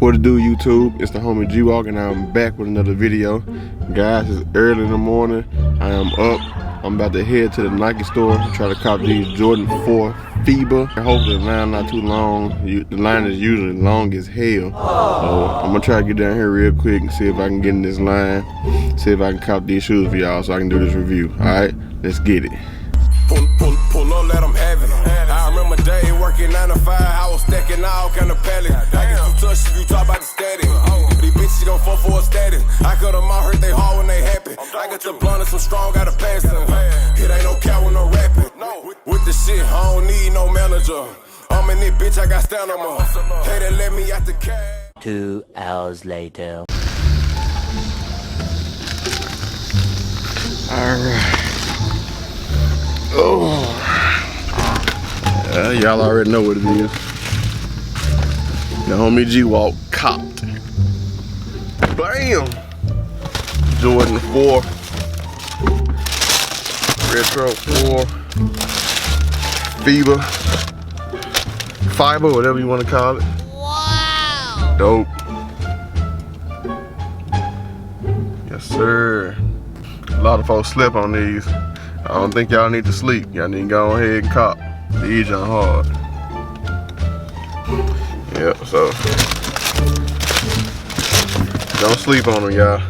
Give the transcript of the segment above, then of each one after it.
What it do, YouTube? It's the homie G-Walk, and I'm back with another video. Guys, it's early in the morning. I am up. I'm about to head to the Nike store and try to cop these Jordan 4 FIBA. Hopefully the line not too long. The line is usually long as hell. So I'm gonna try to get down here real quick and see if I can get in this line. See if I can cop these shoes for y'all so I can do this review. Alright, let's get it. Pull up, let them have it. I remember day working 9 to 5, I was stacking all kind of pallets. I get too touched if you talk about the static. These bitches don't fuck for a status. I cut them out, hurt they hard when they happy. I got the blunt and some strong, gotta pass them. It ain't no cow with no rapping. With the shit, I don't need no manager. I'm in this bitch, I got stamina. Hey, they let me out the cab. 2 hours later. Alright. Oh, y'all already know what it is. The homie G-Walk copped. Bam! Jordan 4. Retro 4. FIBA, whatever you want to call it. Wow! Dope. Yes, sir. A lot of folks slip on these. I don't think y'all need to sleep. Y'all need to go ahead and cop. These are hard. Yep, so don't sleep on them, y'all.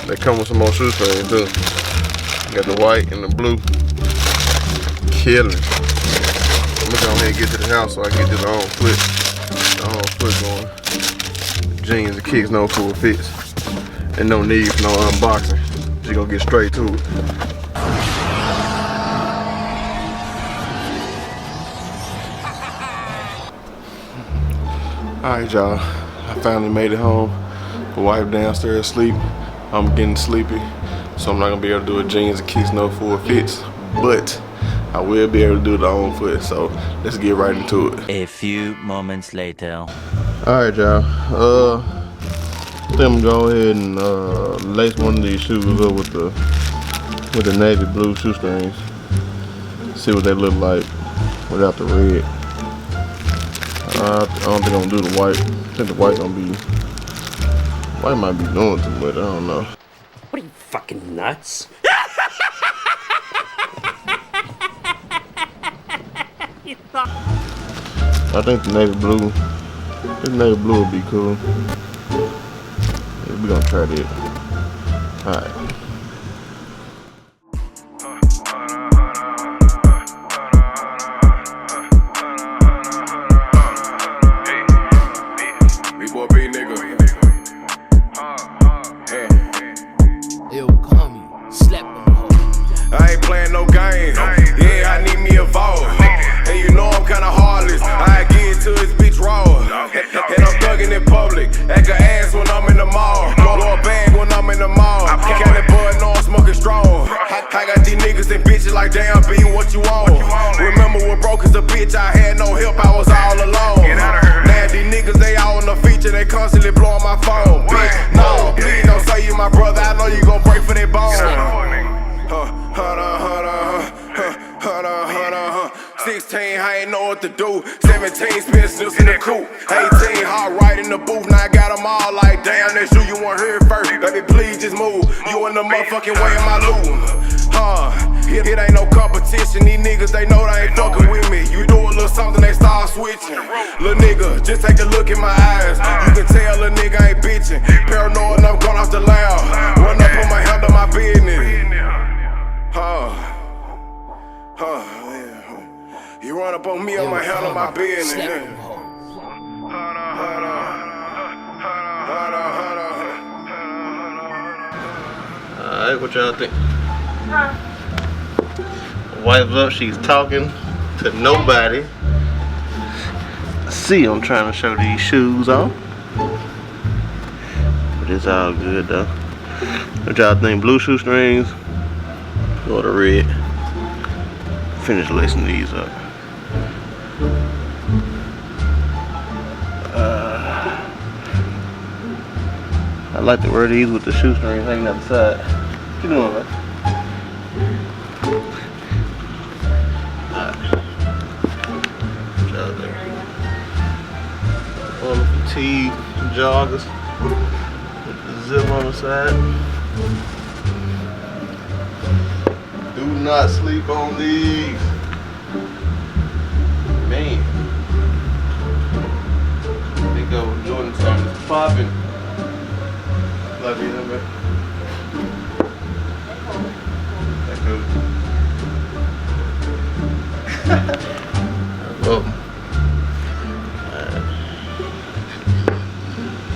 They come with some more shoestrings too. Got the white and the blue. Killing. I'm gonna go ahead and get to the house so I can get this on foot going. Jeans and kicks, no full fits. And no need for no unboxing. Just gonna get straight to it. Alright, y'all, I finally made it home. The wife downstairs asleep. I'm getting sleepy, so I'm not gonna be able to do a jeans and kicks no full fits, but I will be able to do the on foot, so let's get right into it. A few moments later. Alright, y'all, I think I'm gonna go ahead and lace one of these shoes up with the navy blue shoestrings. See what they look like without the red. I don't think I'm gonna do the white. I think the white might be doing too much. I don't know. What are you, fucking nuts? I think the navy blue will be cool. Yeah, we're gonna try that. Alright. I ain't playing no games. Yeah, I need me a vault. And you know I'm kinda heartless. I get into this bitch raw. And I'm thugging in public. Act a ass when I'm in the mall. Blow a bag when I'm in the mall. Counting bud, no I'm smoking strong. I got these niggas and bitches like damn, be what you want. Remember when broke as a bitch, I had no help, I was all alone. Now these niggas, they all on the feature, they constantly blowing my phone. Bitch, no, please don't say you my brother, I know you gon' break for that bone. 16, I ain't know what to do. 17, spin snips in the coupe. 18, hard right in the booth. Now I got them all like, damn, that's you want here first. Baby, please just move. You in the motherfucking way of my loot. It ain't no competition. These niggas, they know they ain't fucking with me. You do a little something, they start switching. Little nigga, just take a look in my eyes. You can tell a nigga ain't bitching. Paranoid, I'm going off the loud. Run up on my hand on my business. You run up on me, on my hand on my business. Alright, what y'all think? Wife's up, she's talking to nobody. See, I'm trying to show these shoes off. But it's all good though. What y'all think? Blue shoestrings or the red? Finish lacing these up. I like to wear these with the shoestrings hanging out the side. What you doing, man? Alright. On the fatigue, joggers with the zip on the side. Do not sleep on these. Man. They go Jordan time is popping. Love you, man. That goes. Oh.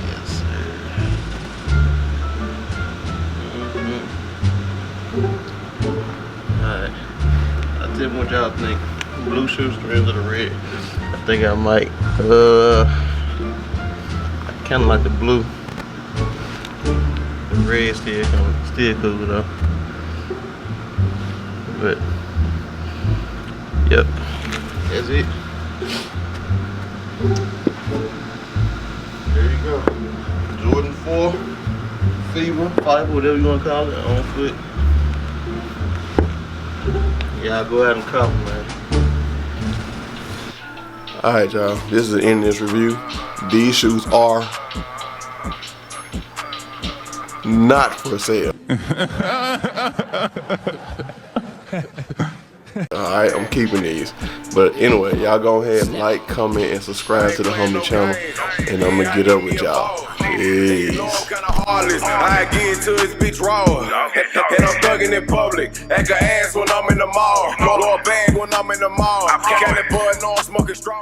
Yes, sir. Alright. I'll tell you what y'all think. Blue shoestrings or the red? I think I might. I kinda like the blue. The red still cool though. But yep. That's it. There you go. Jordan 4, FIBA, whatever you want to call it, on foot. Y'all go out and cop them, man. Alright, y'all. This is the end of this review. These shoes are not for sale. Alright, I'm keeping these. But anyway, y'all go ahead and like, comment, and subscribe to the homie channel. And I'm gonna get up with y'all. Peace. I get into his bitch raw. And I'm thugging in public. Act a ass when I'm in the mall. Roll a bag when I'm in the mall. Cali bud, no, I'm smoking strong.